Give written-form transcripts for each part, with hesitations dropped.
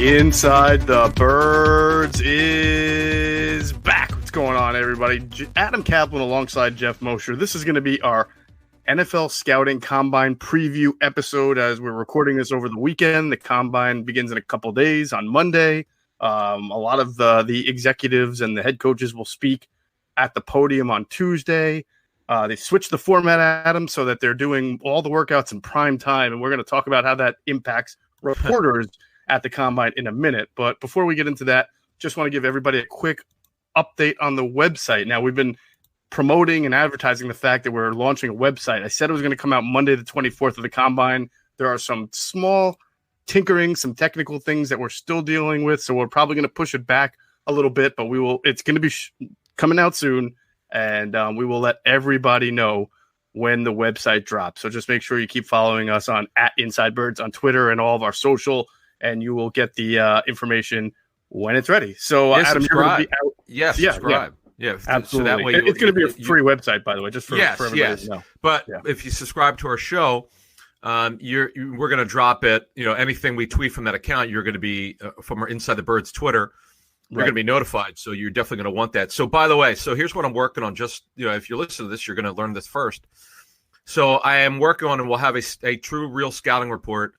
Inside the Birds is back. What's going on, everybody? Adam Caplan alongside Geoff Mosher. This is going to be our NFL Scouting Combine preview episode as we're recording this over the weekend. The Combine begins in a couple days on Monday. A lot of the executives and the head coaches will speak at the podium on Tuesday. They switched the format, Adam, so that they're doing all the workouts in prime time, and we're going to talk about how that impacts reporters at the Combine in a minute. But before we get into that, just want to give everybody a quick update on the website. Now, we've been promoting and advertising the fact that we're launching a website. I said it was going to come out Monday the 24th of the Combine. There are some small tinkering, some technical things that we're still dealing with, so we're probably going to push it back a little bit, but it's going to be coming out soon, and we will let everybody know when the website drops. So just make sure you keep following us on @InsideBirds on Twitter and all of our social, and you will get the information when it's ready. So, Adam, you're going to be out. Yes, subscribe. Yeah, absolutely. So that way it's going to be a free website, by the way, just for everybody to know. But if you subscribe to our show, we're going to drop it. You know, anything we tweet from that account, you're going to be from our Inside the Birds Twitter. You're going to be notified, so you're definitely going to want that. So, by the way, here's what I'm working on. Just if you're listening to this, you're going to learn this first. So, I am working on, and we'll have a true, real scouting report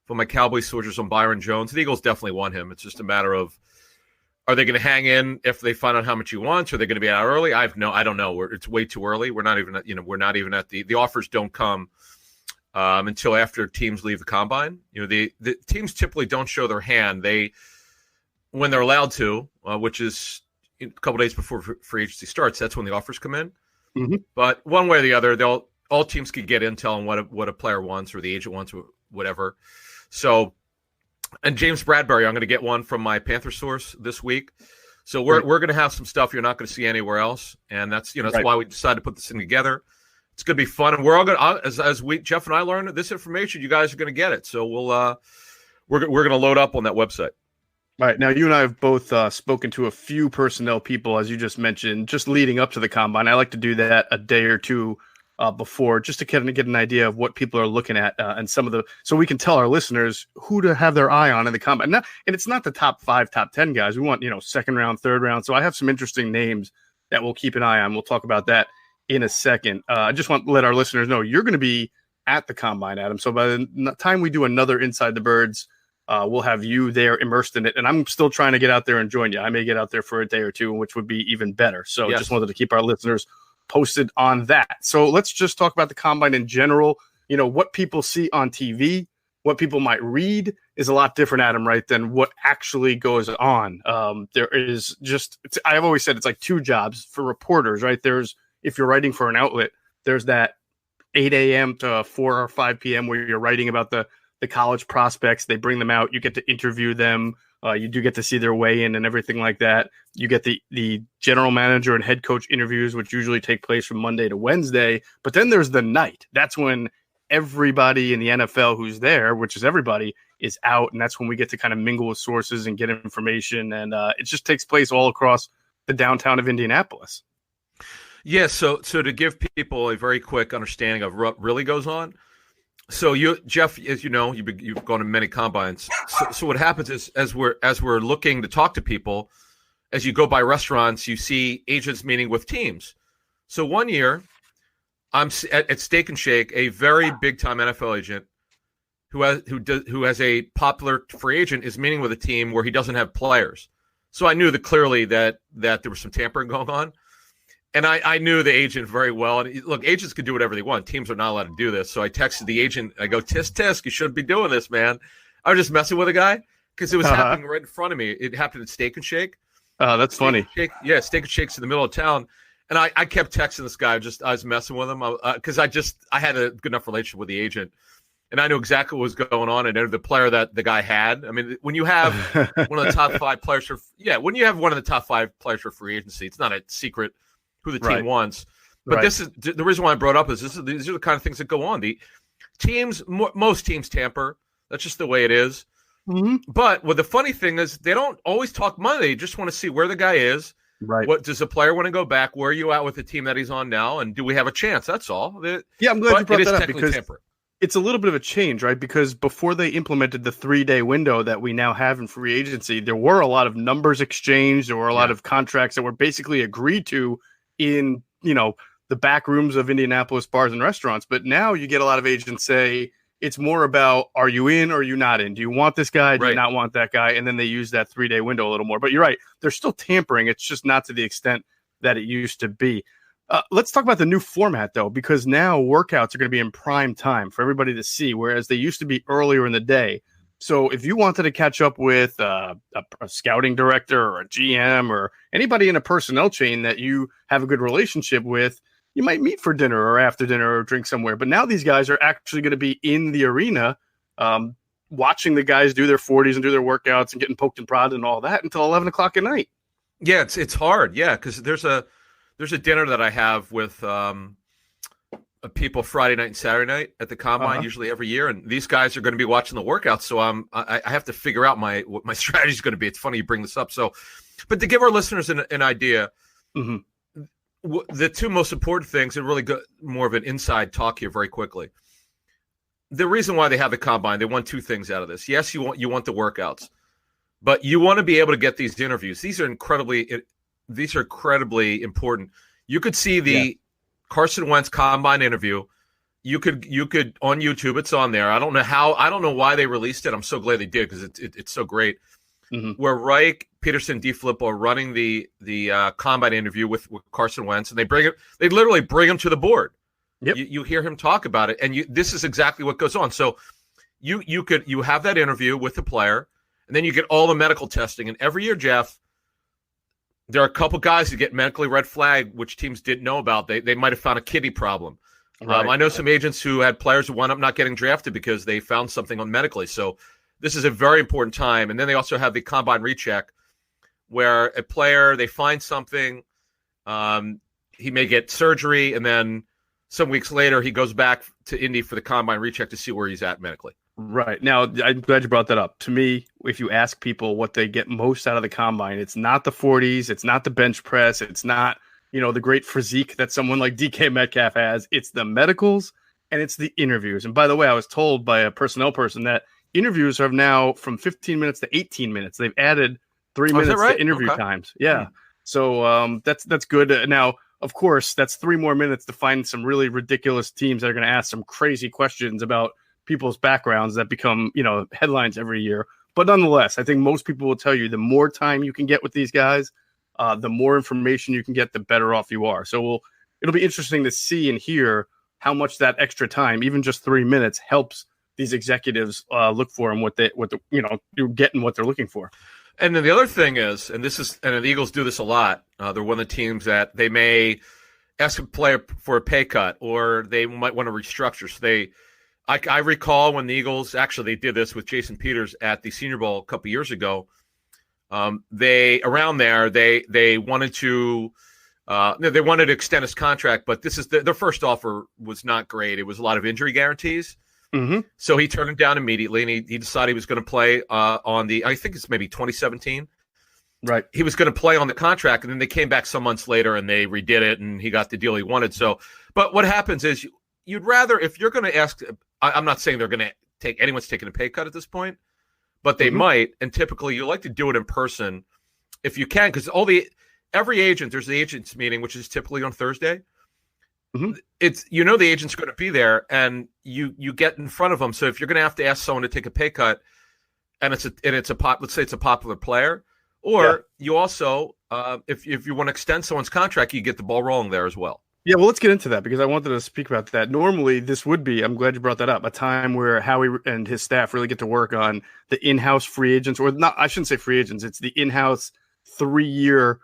for my Cowboys soldiers on Byron Jones. The Eagles definitely want him. It's just a matter of, are they going to hang in if they find out how much he wants? Are they going to be out early? I don't know. It's way too early. We're not even at the offers don't come until after teams leave the Combine. The teams typically don't show their hand. When they're allowed to, which is a couple days before free agency starts, that's when the offers come in. Mm-hmm. But one way or the other, all teams could get intel on what a player wants or the agent wants or whatever. So, and James Bradbury, I'm going to get one from my Panther source this week. So we're going to have some stuff you're not going to see anywhere else, and that's why we decided to put this thing together. It's going to be fun, and we're all going to, as Geoff and I learn this information, you guys are going to get it. So we're going to load up on that website. All right. Now, you and I have both spoken to a few personnel people, as you just mentioned, just leading up to the Combine. I like to do that a day or two before, just to kind of get an idea of what people are looking at and so we can tell our listeners who to have their eye on in the Combine. And it's not the top 5, top 10 guys. We want, second round, third round. So I have some interesting names that we'll keep an eye on. We'll talk about that in a second. I just want to let our listeners know you're going to be at the Combine, Adam. So by the time we do another Inside the Birds, we'll have you there immersed in it. And I'm still trying to get out there and join you. I may get out there for a day or two, which would be even better. So Just wanted to keep our listeners posted on that. So let's just talk about the Combine in general. What people see on TV, what people might read is a lot different, Adam, right, than what actually goes on. There is I've always said it's like two jobs for reporters, right? If you're writing for an outlet, there's that 8 a.m. to 4 or 5 p.m. where you're writing about the college prospects. They bring them out. You get to interview them. You do get to see their weigh-in and everything like that. You get the general manager and head coach interviews, which usually take place from Monday to Wednesday. But then there's the night. That's when everybody in the NFL who's there, which is everybody, is out. And that's when we get to kind of mingle with sources and get information. And it just takes place all across the downtown of Indianapolis. Yeah, so to give people a very quick understanding of what really goes on, so Geoff, as you know, you've gone to many combines. So what happens is, as we're looking to talk to people, as you go by restaurants, you see agents meeting with teams. So one year, I'm at Steak and Shake, a very big time NFL agent who has a popular free agent is meeting with a team where he doesn't have players. So I knew clearly that there was some tampering going on. And I knew the agent very well. And look, agents can do whatever they want. Teams are not allowed to do this. So I texted the agent. I go, tisk, you shouldn't be doing this, man. I was just messing with a guy because it was happening right in front of me. It happened at Steak and Shake. Oh, that's funny. Steak and Shake's in the middle of town. And I kept texting this guy. I was messing with him because I had a good enough relationship with the agent. And I knew exactly what was going on. And the player that the guy had. I mean, when you have one of the top 5 players when you have one of the top 5 players for free agency, it's not a secret who the team wants. But this is the reason why I brought up is these are the kind of things that go on. The teams, most teams tamper. That's just the way it is. Mm-hmm. But the funny thing is they don't always talk money. They just want to see where the guy is. Right. What does the player want to go back? Where are you at with the team that he's on now? And do we have a chance? That's all. I'm glad you brought that up because tampering. it's a little bit of a change, right? Because before they implemented the 3-day window that we now have in free agency, there were a lot of numbers exchanged. There were a lot of contracts that were basically agreed to in, the back rooms of Indianapolis bars and restaurants. But now you get a lot of agents say it's more about, are you in or are you not in? Do you want this guy? Do you not want that guy? And then they use that 3-day window a little more. But you're right. They're still tampering. It's just not to the extent that it used to be. Let's talk about the new format, though, because now workouts are going to be in prime time for everybody to see, whereas they used to be earlier in the day. So if you wanted to catch up with a scouting director or a GM or anybody in a personnel chain that you have a good relationship with, you might meet for dinner or after dinner or drink somewhere. But now these guys are actually going to be in the arena watching the guys do their 40s and do their workouts and getting poked and prodded and all that until 11 o'clock at night. Yeah, it's hard. Yeah, because there's a dinner that I have with people Friday night and Saturday night at the Combine, usually every year, and these guys are going to be watching the workouts. So I have to figure out what my strategy is going to be. It's funny you bring this up. So, but to give our listeners an idea, the two most important things, and really more of an inside talk here, very quickly. The reason why they have the Combine, they want two things out of this. Yes, you want the workouts, but you want to be able to get these interviews. These are incredibly important. You could see the Carson Wentz Combine interview. You could on YouTube. It's on there. I don't know why they released it. I'm so glad they did because it's so great. Where Reich, Peterson, DeFilippo are running the Combine interview with Carson Wentz, and they literally bring him to the board. Yep. You hear him talk about it, and this is exactly what goes on. So you have that interview with the player, and then you get all the medical testing. And every year, Geoff, there are a couple guys who get medically red flagged, which teams didn't know about. They might have found a kidney problem. Right. I know some agents who had players who wound up not getting drafted because they found something on medically. So this is a very important time. And then they also have the Combine recheck, where a player, they find something, he may get surgery, and then some weeks later he goes back to Indy for the Combine recheck to see where he's at medically. Right. Now, I'm glad you brought that up. To me, if you ask people what they get most out of the Combine, it's not the 40s, it's not the bench press, it's not, the great physique that someone like DK Metcalf has. It's the medicals and it's the interviews. And by the way, I was told by a personnel person that interviews are now from 15 minutes to 18 minutes. They've added 3 minutes to interview times. Yeah. So that's good. Now, of course, that's 3 more minutes to find some really ridiculous teams that are going to ask some crazy questions about people's backgrounds that become, headlines every year. But nonetheless, I think most people will tell you the more time you can get with these guys, the more information you can get, the better off you are. So it'll be interesting to see and hear how much that extra time, even just 3 minutes, helps these executives look for and what you're getting what they're looking for. And then the other thing is, and the Eagles do this a lot. They're one of the teams that they may ask a player for a pay cut, or they might want to restructure. So I recall when the Eagles, actually they did this with Jason Peters at the Senior Bowl a couple years ago. They wanted to extend his contract, but this is their first offer was not great. It was a lot of injury guarantees. So he turned it down immediately, and he decided he was going to play I think it's maybe 2017. Right. He was going to play on the contract, and then they came back some months later and they redid it, and he got the deal he wanted. So, but what happens is you'd rather, if you're going to ask, I'm not saying they're going to anyone's taking a pay cut at this point, but they might. And typically you like to do it in person if you can, because every agent, there's the agents meeting, which is typically on Thursday. It's, the agent's going to be there, and you get in front of them. So if you're going to have to ask someone to take a pay cut, and let's say it's a popular player, or you also, if you want to extend someone's contract, you get the ball rolling there as well. Yeah, well, let's get into that because I wanted to speak about that. Normally, this would be, I'm glad you brought that up, a time where Howie and his staff really get to work on the in-house free agents, or not, I shouldn't say free agents, it's the in-house 3-year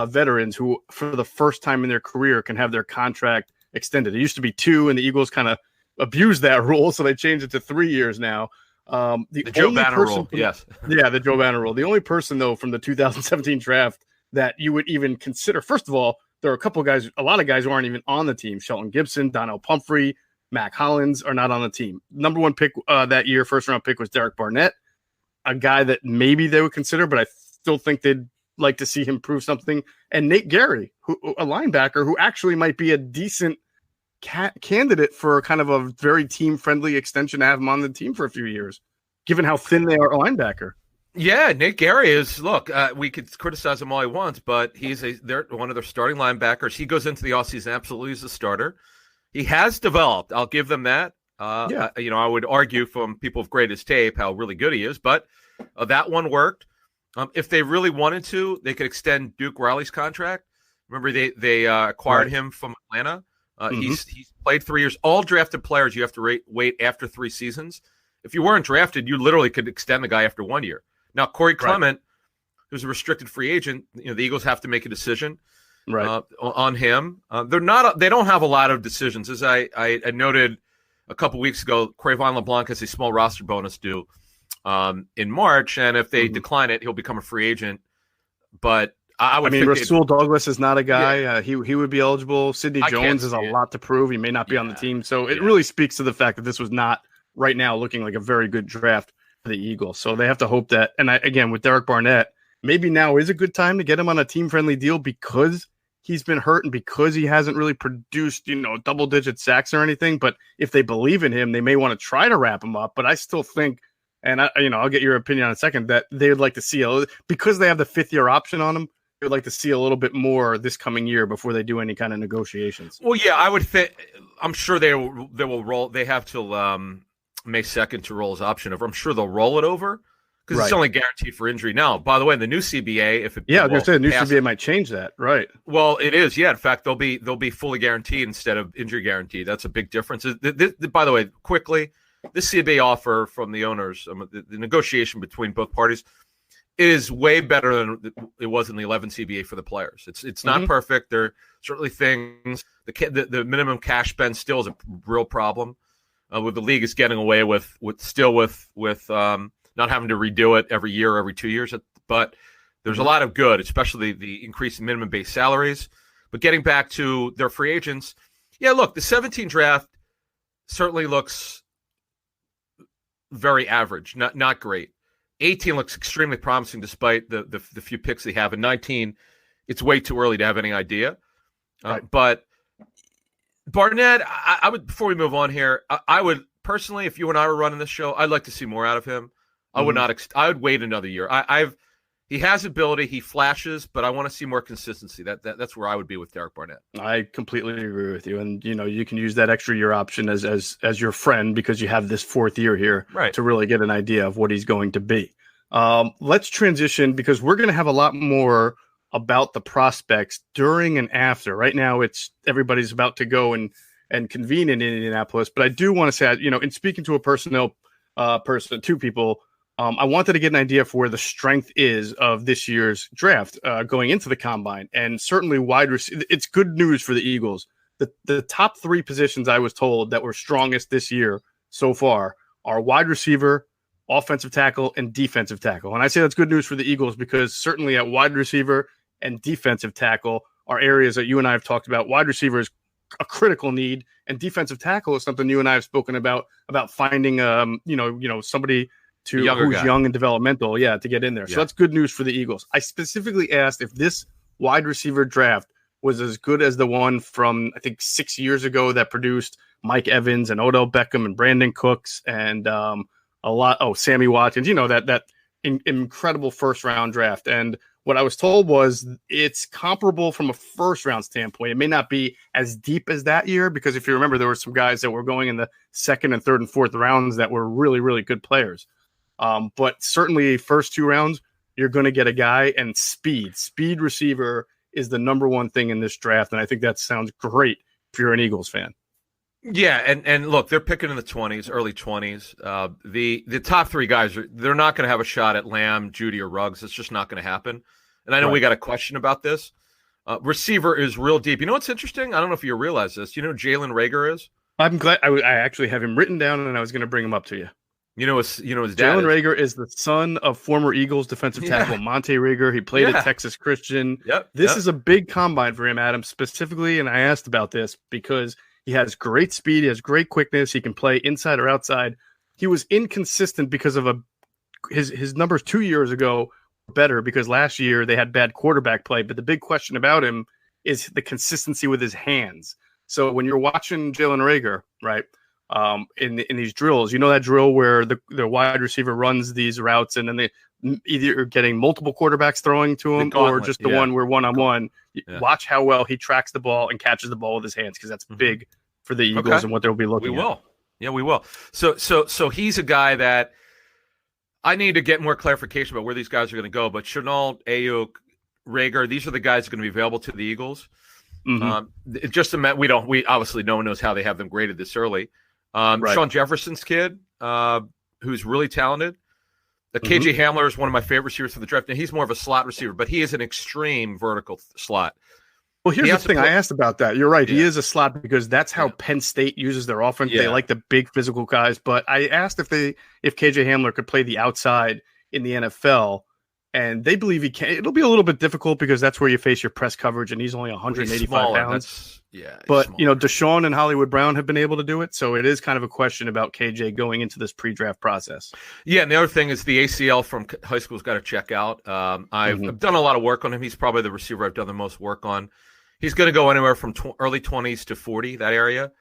veterans who, for the first time in their career, can have their contract extended. It used to be 2, and the Eagles kind of abused that rule, so they changed it to 3 years now. The Joe Banner rule, yes. Yeah, the Joe Banner rule. The only person, though, from the 2017 draft that you would even consider, first of all, there are a lot of guys who aren't even on the team. Shelton Gibson, Donnell Pumphrey, Mac Hollins are not on the team. Number 1 pick that year, first-round pick, was Derek Barnett, a guy that maybe they would consider, but I still think they'd like to see him prove something. And Nate Gary, a linebacker who actually might be a decent candidate for kind of a very team-friendly extension to have him on the team for a few years, given how thin they are at linebacker. Yeah, Nate Gary is. Look, we could criticize him all he wants, but they're one of their starting linebackers. He goes into the offseason absolutely as a starter. He has developed. I'll give them that. I would argue from people with greatest tape how really good he is, but that one worked. If they really wanted to, they could extend Duke Riley's contract. Remember, they acquired him from Atlanta. He's played 3 years. All drafted players, you have to wait after 3 seasons. If you weren't drafted, you literally could extend the guy after 1 year. Now, Corey Clement, who's a restricted free agent, the Eagles have to make a decision on him. They don't have a lot of decisions. As I noted a couple weeks ago, Crayvon LeBlanc has a small roster bonus due in March, and if they decline it, he'll become a free agent. But I mean, Rasul Douglas is not a guy. Yeah. He would be eligible. Sidney Jones has a lot to prove. He may not be on the team. So it really speaks to the fact that this was not right now looking like a very good draft for the Eagles. So they have to hope that, and again, with Derek Barnett, maybe now is a good time to get him on a team-friendly deal because he's been hurt and because he hasn't really produced, double-digit sacks or anything. But if they believe in him, they may want to try to wrap him up. But I still think, and I'll get your opinion in a second, that they would like to see because they have the 5th-year option on him. They would like to see a little bit more this coming year before they do any kind of negotiations. Well, yeah, I would think. I'm sure they will roll. They have till May 2nd to roll his option over. I'm sure they'll roll it over because it's only guaranteed for injury now. By the way, the new CBA, I was going to say the new CBA might change that, right? Well, it is. Yeah, in fact, they'll be fully guaranteed instead of injury guaranteed. That's a big difference. By the way, quickly, this CBA offer from the owners, the negotiation between both parties, is way better than it was in the 11 CBA for the players. It's not perfect. There are certainly things. The minimum cash spend still is a real problem. With the league is getting away with not having to redo it every year or every 2 years. But there's a lot of good, especially the increase in minimum base salaries. But getting back to their free agents, look, the 17 draft certainly looks very average, not great. 18 looks extremely promising despite the few picks they have. And 19, it's way too early to have any idea. But Barnett, I would, before we move on here, I would personally, if you and I were running this show, I'd like to see more out of him. I would not. I would wait another year. He has ability, he flashes, but I want to see more consistency. That's where I would be with Derek Barnett. I completely agree with you, and you can use that extra year option as your friend because you have this 4th year here to really get an idea of what he's going to be. Let's transition because we're going to have a lot more about the prospects during and after. Right now, everybody's about to go and convene in Indianapolis, but I do want to say, in speaking to a two people. I wanted to get an idea for where the strength is of this year's draft going into the combine, and certainly wide receiver. It's good news for the Eagles. The top 3 positions I was told that were strongest this year so far are wide receiver, offensive tackle, and defensive tackle. And I say that's good news for the Eagles because certainly at wide receiver and defensive tackle are areas that you and I have talked about. Wide receiver is a critical need, and defensive tackle is something you and I have spoken about finding somebody who's young and developmental, to get in there. So that's good news for the Eagles. I specifically asked if this wide receiver draft was as good as the one from, I think, 6 years ago that produced Mike Evans and Odell Beckham and Brandon Cooks and Sammy Watkins, that incredible first-round draft. And what I was told was it's comparable from a first-round standpoint. It may not be as deep as that year because if you remember, there were some guys that were going in the 2nd and 3rd and 4th rounds that were really, really good players. But certainly first 2 rounds, you're going to get a guy, and speed receiver is the number one thing in this draft. And I think that sounds great if you're an Eagles fan. Yeah. And look, they're picking in the 20s, early 20s. The top 3 guys, they're not going to have a shot at Lamb, Judy, or Ruggs. It's just not going to happen. And I know we got a question about this. Receiver is real deep. You know what's interesting? I don't know if you realize this. You know who Jalen Reagor is? I'm glad. I actually have him written down, and I was going to bring him up to you. His dad. Jalen Reagor is the son of former Eagles defensive tackle Monte Reagor. He played at Texas Christian. This is a big combine for him, Adam, specifically. And I asked about this because he has great speed. He has great quickness. He can play inside or outside. He was inconsistent because of his numbers 2 years ago were better because last year they had bad quarterback play. But the big question about him is the consistency with his hands. So when you're watching Jalen Reagor, right, in these drills, that drill where the wide receiver runs these routes and then they either getting multiple quarterbacks throwing to him or just the one where one-on-one. Yeah. Watch how well he tracks the ball and catches the ball with his hands, because that's big for the Eagles and what they'll be looking at. We will. Yeah, we will. So he's a guy that I need to get more clarification about where these guys are going to go. But Shenault, Ayuk, Reagor, these are the guys that are going to be available to the Eagles. It just we obviously no one knows how they have them graded this early. Sean Jefferson's kid, who's really talented. KJ Hamler is one of my favorite receivers for the draft. Now, he's more of a slot receiver, but he is an extreme vertical slot. Well, here's the thing. I asked about that. You're right. Yeah. He is a slot because that's how Penn State uses their offense. Yeah. They like the big physical guys. But I asked if KJ Hamler could play the outside in the NFL, and they believe he can. It'll be a little bit difficult because that's where you face your press coverage, and he's only 185 pounds. But Deshaun and Hollywood Brown have been able to do it, so it is kind of a question about KJ going into this pre-draft process. Yeah, and the other thing is the ACL from high school's got to check out. I've done a lot of work on him. He's probably the receiver I've done the most work on. He's going to go anywhere from early 20s to 40, that area.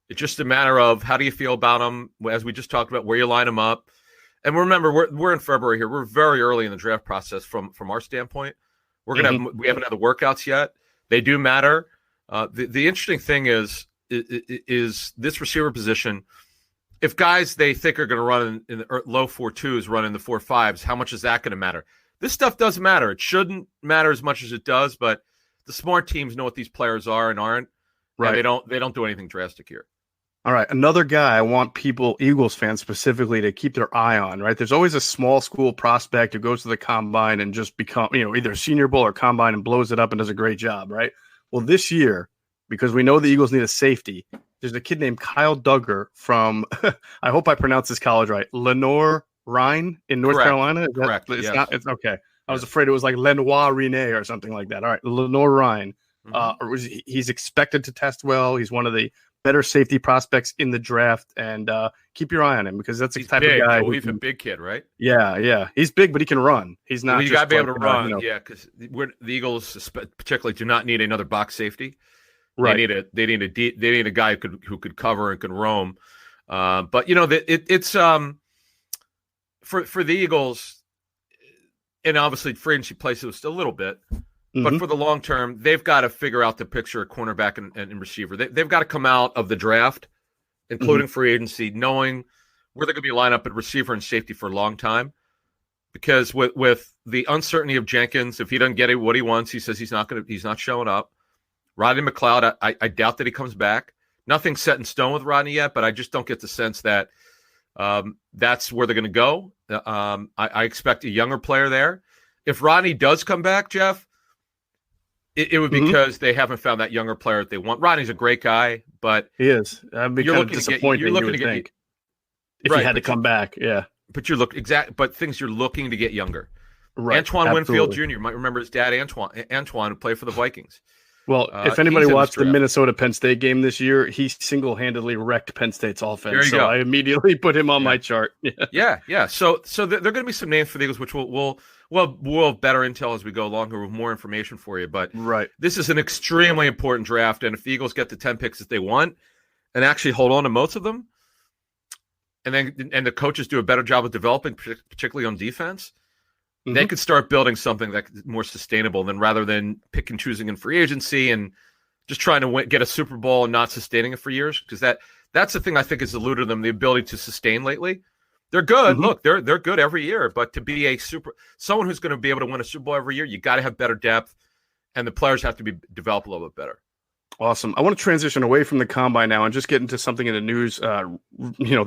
It's just a matter of how do you feel about him, as we just talked about, where you line him up. And remember, we're in February here. We're very early in the draft process from our standpoint. We're going to we haven't had the workouts yet. They do matter. The interesting thing is this receiver position. If guys they think are going to run in the low 4.2s run in the 4.5s, how much is that going to matter? This stuff does matter. It shouldn't matter as much as it does, but the smart teams know what these players are and aren't. Right. And they don't do anything drastic here. All right. Another guy I want people, Eagles fans specifically, to keep their eye on, right? There's always a small school prospect who goes to the combine and just become, either Senior Bowl or combine and blows it up and does a great job, right? Well, this year, because we know the Eagles need a safety, there's a kid named Kyle Duggar from, I hope I pronounced this college right, Lenoir-Rhyne in North Carolina. Correct. It's okay. I was afraid it was like Lenoir-Rhyne or something like that. All right, Lenoir-Rhyne. He's expected to test well. He's one of the better safety prospects in the draft, and keep your eye on him because that's the type of guy. He's a big kid, right? Yeah. He's big, but he can run. He's not. Well, you got to be able to run, because the Eagles particularly do not need another box safety. Right. They need a guy who could cover and could roam. But it's for the Eagles, and obviously free agency plays just a little bit. But for the long term, they've got to figure out the picture of cornerback and receiver. They've got to come out of the draft, including free agency, knowing where they're going to be lined up at receiver and safety for a long time. Because with the uncertainty of Jenkins, if he doesn't get what he wants, he says he's not showing up. Rodney McLeod, I doubt that he comes back. Nothing's set in stone with Rodney yet, but I just don't get the sense that that's where they're going to go. I expect a younger player there. If Rodney does come back, Geoff, it would be because they haven't found that younger player that they want. Rodney's a great guy, but he is. That'd be kind of disappointing. You're looking to get if he had to come back, yeah. But you're looking to get younger. Right. Antoine Winfield Jr. You might remember his dad, Antoine, who played for the Vikings. Well, if anybody watched the Minnesota Penn State game this year, he single-handedly wrecked Penn State's offense. So I immediately put him on my chart. Yeah. So there are going to be some names for the Eagles, which we'll have better intel as we go along with more information for you. But this is an extremely important draft, and if the Eagles get the 10 picks that they want and actually hold on to most of them, and the coaches do a better job of developing, particularly on defense, they could start building something that's more sustainable rather than pick and choosing in free agency and just trying to get a Super Bowl and not sustaining it for years. Because that's the thing I think has eluded them, the ability to sustain lately. They're good. Look, they're good every year, but to be someone who's going to be able to win a Super Bowl every year, you got to have better depth, and the players have to be developed a little bit better. Awesome. I want to transition away from the combine now and just get into something in the news,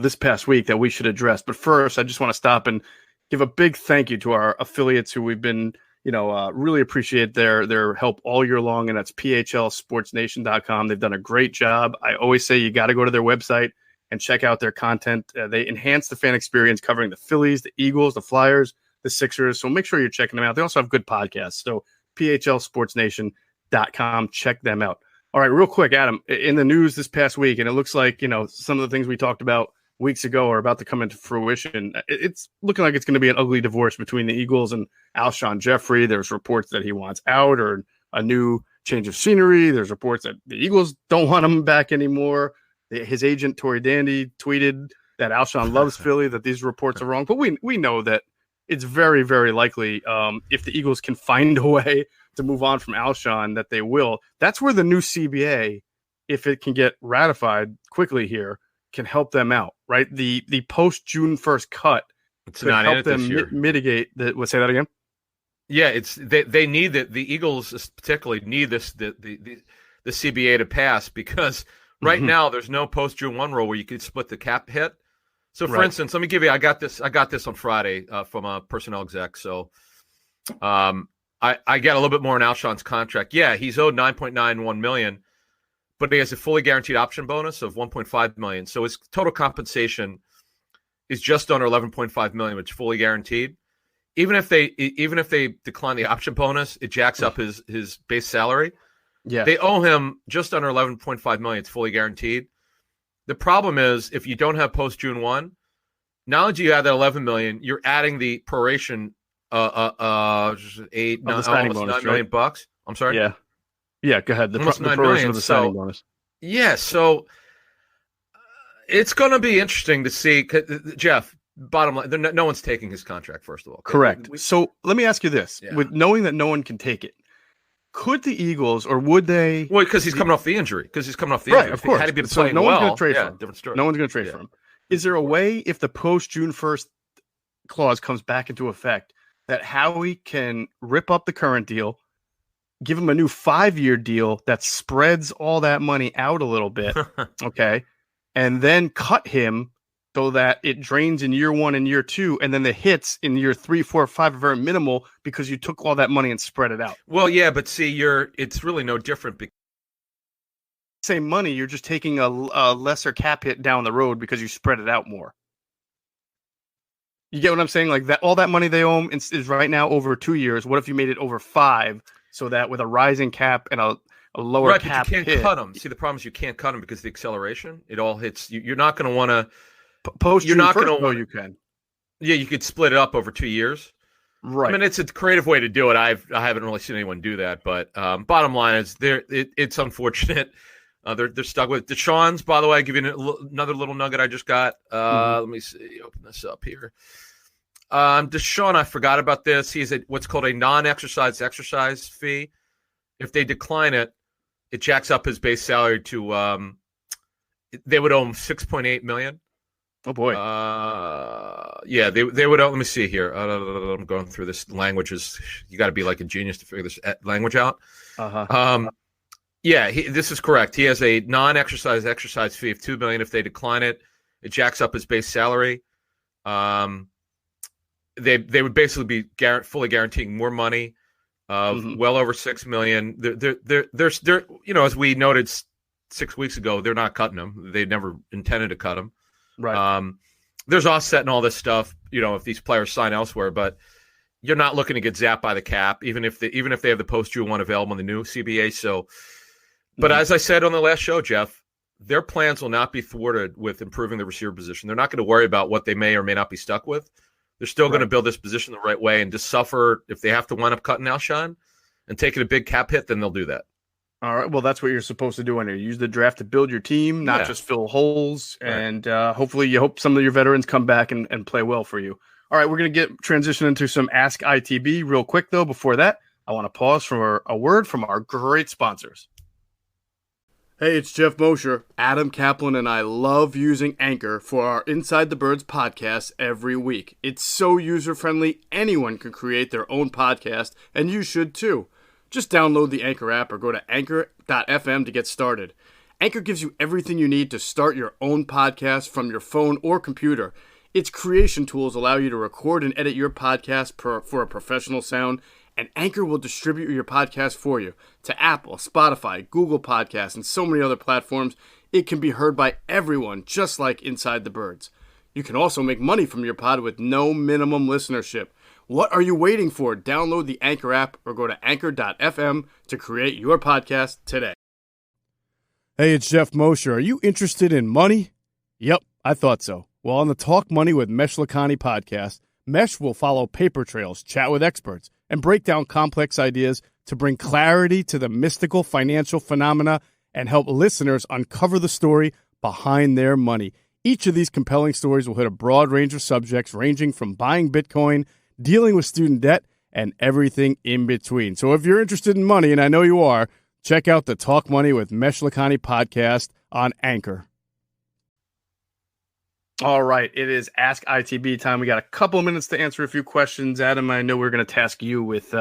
this past week that we should address. But first, I just want to stop and give a big thank you to our affiliates who we've been, really appreciate their help all year long, and that's phlsportsnation.com. They've done a great job. I always say you got to go to their website and check out their content. They enhance the fan experience covering the Phillies, the Eagles, the Flyers, the Sixers. So make sure you're checking them out. They also have good podcasts. So phlsportsnation.com. Check them out. All right, real quick, Adam, in the news this past week, and it looks like, some of the things we talked about weeks ago are about to come into fruition. It's looking like it's going to be an ugly divorce between the Eagles and Alshon Jeffrey. There's reports that he wants out or a new change of scenery. There's reports that the Eagles don't want him back anymore. His agent, Tory Dandy, tweeted that Alshon loves Philly, that these reports are wrong. But we know that it's very, very likely if the Eagles can find a way to move on from Alshon, that they will. That's where the new CBA, if it can get ratified quickly here, can help them out, right? The post-June 1st cut could help them mitigate the – say that again? Yeah, it's they need that. The Eagles particularly need the CBA to pass because right now there's no post June 1 rule where you could split the cap hit. So for instance, let me give you I got this on Friday from a personnel exec. So I get a little bit more in Alshon's contract. Yeah, he's owed $9.91 million, but he has a fully guaranteed option bonus of $1.5 million. So his total compensation is just under $11.5 million, which is fully guaranteed. Even if they decline the option bonus, it jacks up his base salary. Yeah, they owe him just under $11.5 million. It's fully guaranteed. The problem is if you don't have post June 1, now that you have that $11 million, you're adding the proration almost $9 million bucks. I'm sorry. Yeah. Go ahead. The proration of the signing bonus. Yeah. So it's going to be interesting to see, Geoff. Bottom line, no one's taking his contract, first of all. Correct. So let me ask you this. Yeah. With knowing that no one can take it, could the Eagles, or would they? Well, because he's coming off the injury. Right, of course. Had he been playing no well, one's going to trade for him. Different story. No one's going to trade for him. Is there a way, if the post-June 1st clause comes back into effect, that Howie can rip up the current deal, give him a new 5-year deal that spreads all that money out a little bit, okay, and then cut him so that it drains in year 1 and year 2, and then the hits in year 3, 4, 5 are very minimal because you took all that money and spread it out. Well, yeah, but see, it's really no different. Same money, you're just taking a lesser cap hit down the road because you spread it out more. You get what I'm saying? Like that, all that money they owe him is right now over 2 years. What if you made it over 5, so that with a rising cap and a lower cap but you can't cut them. See, the problem is you can't cut them because of the acceleration. It all hits. You're not going to want to. You're not going to. You can. Yeah, you could split it up over 2 years. Right. I mean, it's a creative way to do it. I haven't really seen anyone do that, but bottom line is it's unfortunate. They're stuck with Deshaun's. By the way, I'll give you another little nugget I just got. Let me see. Open this up here. Deshaun, I forgot about this. He's what's called a non-exercise fee. If they decline it, it jacks up his base salary to. They would owe him $6.8 million. Oh boy. Yeah, they would. Let me see here. I'm going through this. Languages. You got to be like a genius to figure this language out. Yeah, this is correct. He has a non-exercise fee of $2 million. If they decline it, it jacks up his base salary. They would basically be fully guaranteeing more money, well over $6 million. They're as we noted 6 weeks ago, they're not cutting him. They never intended to cut him. Right. There's offset and all this stuff, if these players sign elsewhere, but you're not looking to get zapped by the cap, even if they have the post June 1 available in the new CBA. So, but as I said on the last show, Geoff, their plans will not be thwarted with improving the receiver position. They're not going to worry about what they may or may not be stuck with. They're still going to build this position the right way and just suffer if they have to wind up cutting Alshon and taking a big cap hit, then they'll do that. All right. Well, that's what you're supposed to do when you use the draft to build your team, not just fill holes. Right. And hopefully you hope some of your veterans come back and play well for you. All right. We're going to transition into some Ask ITB real quick, though. Before that, I want to pause for a word from our great sponsors. Hey, it's Geoff Mosher. Adam Caplan and I love using Anchor for our Inside the Birds podcast every week. It's so user-friendly, anyone can create their own podcast, and you should too. Just download the Anchor app or go to anchor.fm to get started. Anchor gives you everything you need to start your own podcast from your phone or computer. Its creation tools allow you to record and edit your podcast for a professional sound, and Anchor will distribute your podcast for you to Apple, Spotify, Google Podcasts, and so many other platforms. It can be heard by everyone, just like Inside the Birds. You can also make money from your pod with no minimum listenership. What are you waiting for? Download the Anchor app or go to anchor.fm to create your podcast today. Hey, it's Geoff Mosher. Are you interested in money? Yep, I thought so. Well, on the Talk Money with Mesh Lakhani podcast, Mesh will follow paper trails, chat with experts, and break down complex ideas to bring clarity to the mystical financial phenomena and help listeners uncover the story behind their money. Each of these compelling stories will hit a broad range of subjects, ranging from buying Bitcoin, dealing with student debt, and everything in between. So if you're interested in money, and I know you are, check out the Talk Money with Mesh Lakhani podcast on Anchor. All right, it is Ask ITB time. We got a couple of minutes to answer a few questions. Adam, I know we're going to task you with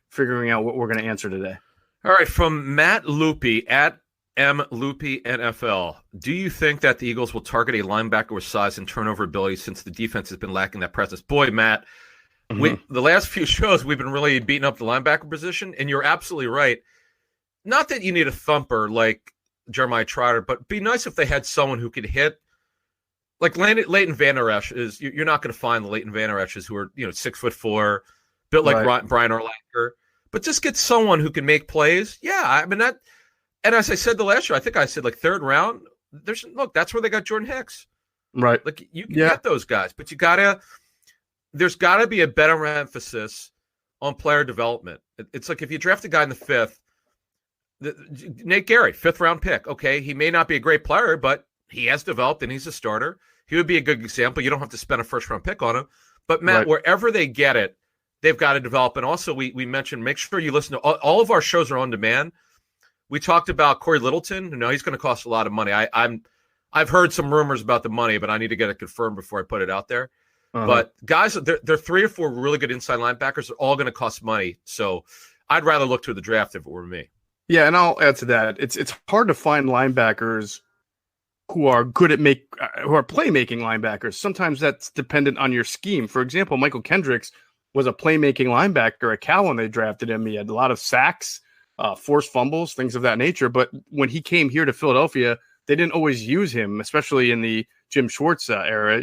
figuring out what we're going to answer today. All right, from Matt Loopy at MLoopy NFL. Do you think that the Eagles will target a linebacker with size and turnover ability since the defense has been lacking that presence? Boy, Matt, the last few shows we've been really beating up the linebacker position, and you're absolutely right. Not that you need a thumper like Jeremiah Trotter, but it'd be nice if they had someone who could hit. Like Leighton Vander Esch is, you're not going to find the Leighton Vander Esch's who are 6'4", built like Brian Urlacher, but just get someone who can make plays. Yeah, I mean that. And as I said the last year, I think I said like third round. That's where they got Jordan Hicks. Right. Like you can get those guys, but there's gotta be a better emphasis on player development. It's like if you draft a guy in the fifth, Nate Gary, 5th round pick. Okay, he may not be a great player, but he has developed and he's a starter. He would be a good example. You don't have to spend a 1st round pick on him. But Matt, wherever they get it, they've got to develop. And also we mentioned, make sure you listen to all of our shows are on demand. We talked about Corey Littleton. No, he's going to cost a lot of money. I've heard some rumors about the money, but I need to get it confirmed before I put it out there. But guys, they're 3 or 4 really good inside linebackers. They're all going to cost money. So I'd rather look to the draft if it were me. Yeah, and I'll add to that. It's hard to find linebackers who are good at who are playmaking linebackers. Sometimes that's dependent on your scheme. For example, Michael Kendricks was a playmaking linebacker at Cal when they drafted him. He had a lot of sacks, forced fumbles, things of that nature. But when he came here to Philadelphia, they didn't always use him, especially in the Jim Schwartz era.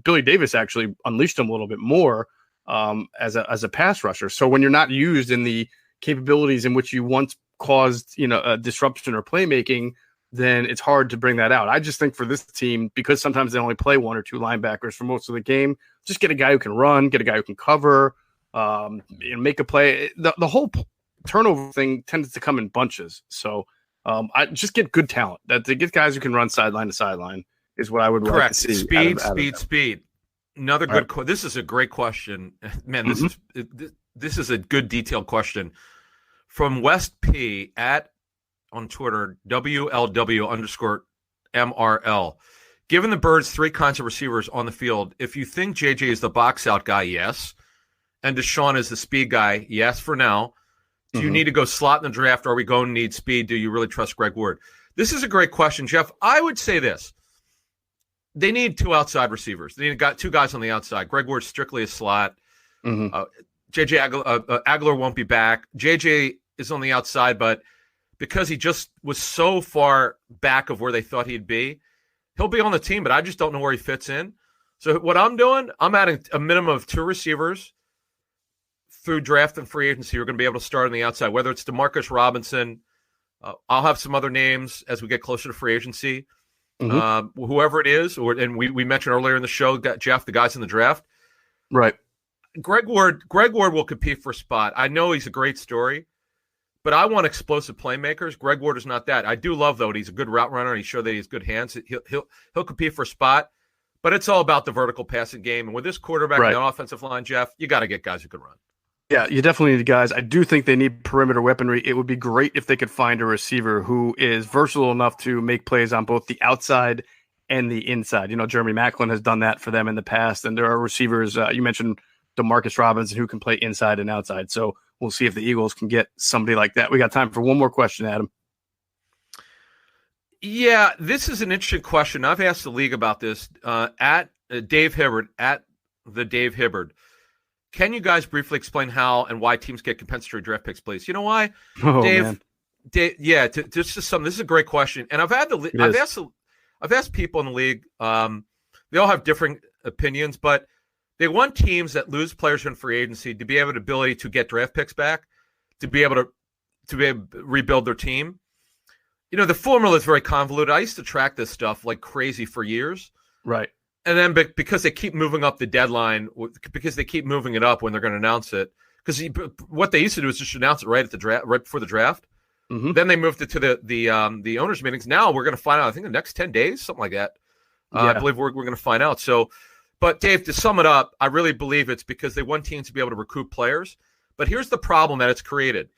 Billy Davis actually unleashed him a little bit more as a pass rusher. So when you're not used in the capabilities in which you once caused, a disruption or playmaking, then it's hard to bring that out. I just think for this team, because sometimes they only play 1 or 2 linebackers for most of the game, just get a guy who can run, get a guy who can cover, make a play. The whole turnover thing tends to come in bunches. So I just get good talent. That to get guys who can run sideline to sideline is what I would like to see. Speed. Another good. This is a great question, man. This is a good detailed question from West P on Twitter, WLW_MRL. Given the Birds 3 kinds of receivers on the field, if you think JJ is the box out guy, yes. And Deshaun is the speed guy, yes, for now. Do you need to go slot in the draft? Or are we going to need speed? Do you really trust Greg Ward? This is a great question, Geoff. I would say this. They need 2 outside receivers. They need 2 guys on the outside. Greg Ward's strictly a slot. JJ Aguilar won't be back. JJ is on the outside, but because he just was so far back of where they thought he'd be, he'll be on the team, but I just don't know where he fits in. So what I'm doing, I'm adding a minimum of 2 receivers through draft and free agency who are going to be able to start on the outside, whether it's DeMarcus Robinson. I'll have some other names as we get closer to free agency. Whoever it is, and we mentioned earlier in the show, Geoff, the guys in the draft. Right. Greg Ward will compete for a spot. I know he's a great story, but I want explosive playmakers. Greg Ward is not that. I do love, though, that he's a good route runner and he showed that he has good hands. He'll compete for a spot, but it's all about the vertical passing game. And with this quarterback and the offensive line, Geoff, you got to get guys who can run. Yeah, you definitely need guys. I do think they need perimeter weaponry. It would be great if they could find a receiver who is versatile enough to make plays on both the outside and the inside. Jeremy Maclin has done that for them in the past, and there are receivers. You mentioned DeMarcus Robinson who can play inside and outside. So we'll see if the Eagles can get somebody like that. We got time for one more question, Adam. Yeah, this is an interesting question. I've asked the league about this at Dave Hibbard, at the Dave Hibbard. Can you guys briefly explain how and why teams get compensatory draft picks, please? You know why, Dave? Man. Dave, yeah, this is a great question, and I've asked people in the league. They all have different opinions, but they want teams that lose players in free agency to be able the ability to get draft picks back, to be able to rebuild their team. The formula is very convoluted. I used to track this stuff like crazy for years, right? And then because they keep moving up the deadline, because they keep moving it up when they're going to announce it, because what they used to do is just announce it right at the draft, right before the draft. Mm-hmm. Then they moved it to the owners' meetings. Now we're going to find out. I think the next 10 days, something like that. I believe we're going to find out. So, but Dave, to sum it up, I really believe it's because they want teams to be able to recruit players. But here's the problem that it's created.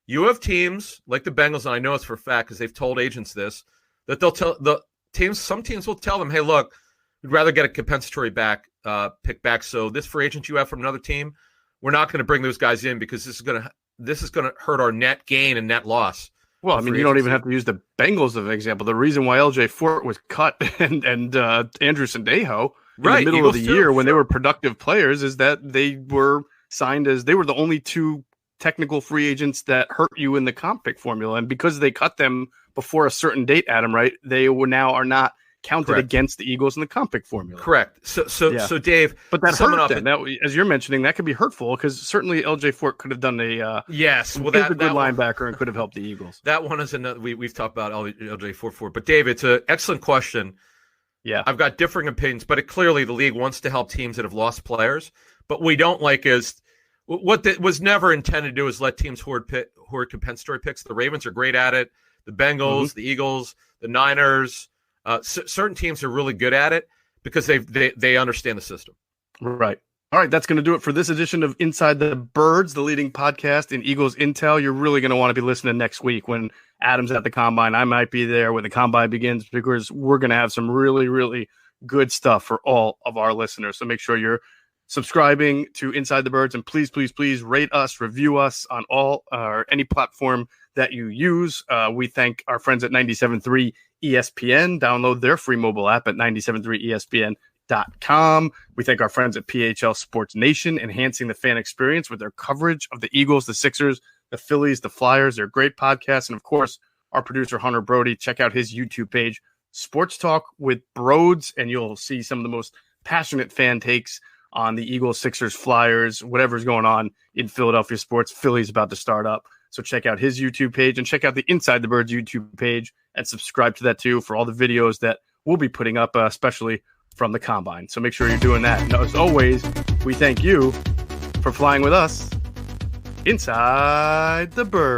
You have teams like the Bengals, and I know it's for a fact because they've told agents this, that they'll tell the teams. Some teams will tell them, "Hey, look, we'd rather get a compensatory pick back. So this free agent you have from another team, we're not going to bring those guys in because this is going to hurt our net gain and net loss." Well, I mean, you don't even have to use the Bengals as an example. The reason why LJ Fort was cut and Andrew Sandejo in the middle of the year when they were productive players is that they were signed as they were the only two technical free agents that hurt you in the comp pick formula. And because they cut them before a certain date, Adam, right, they now are not counted against the Eagles in the comp pick formula. Correct. So Dave, but that hurt them. That, as you're mentioning, that could be hurtful because certainly LJ Fort could have done a yes. Well, that's a good linebacker and could have helped the Eagles. That one is another. We've talked about LJ Fort, but Dave, it's an excellent question. Yeah, I've got differing opinions, but clearly the league wants to help teams that have lost players. But we don't like is what that was never intended to do is let teams hoard compensatory picks. The Ravens are great at it. The Bengals, the Eagles, the Niners. Certain teams are really good at it because they understand the system. Right. All right. That's going to do it for this edition of Inside the Birds, the leading podcast in Eagles Intel. You're really going to want to be listening next week when Adam's at the Combine. I might be there when the Combine begins because we're going to have some really, really good stuff for all of our listeners. So make sure you're subscribing to Inside the Birds and please, please, please rate us, review us on all or any platform that you use. We thank our friends at 97.3 ESPN. Download their free mobile app at 973ESPN.com. We thank our friends at PHL Sports Nation, enhancing the fan experience with their coverage of the Eagles, the Sixers, the Phillies, the Flyers. They're great podcasts. And, of course, our producer, Hunter Brody. Check out his YouTube page, Sports Talk with Broads, and you'll see some of the most passionate fan takes on the Eagles, Sixers, Flyers, whatever's going on in Philadelphia sports. Philly's about to start up. So check out his YouTube page and check out the Inside the Birds YouTube page and subscribe to that too for all the videos that we'll be putting up, especially from the Combine. So make sure you're doing that. And as always, we thank you for flying with us Inside the Birds.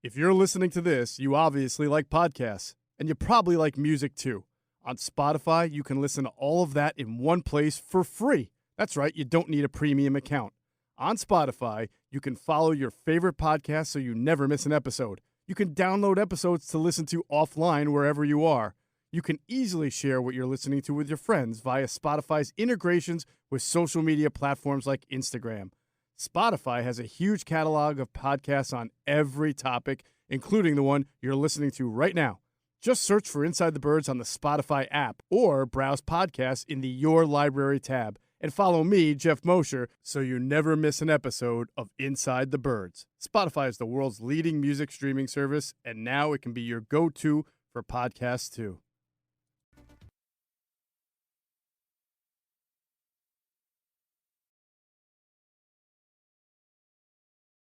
If you're listening to this, you obviously like podcasts, and you probably like music too. On Spotify, you can listen to all of that in one place for free. That's right, you don't need a premium account. On Spotify, you can follow your favorite podcast so you never miss an episode. You can download episodes to listen to offline wherever you are. You can easily share what you're listening to with your friends via Spotify's integrations with social media platforms like Instagram. Spotify has a huge catalog of podcasts on every topic, including the one you're listening to right now. Just search for Inside the Birds on the Spotify app or browse podcasts in the Your Library tab. And follow me, Geoff Mosher, so you never miss an episode of Inside the Birds. Spotify is the world's leading music streaming service, and now it can be your go-to for podcasts too.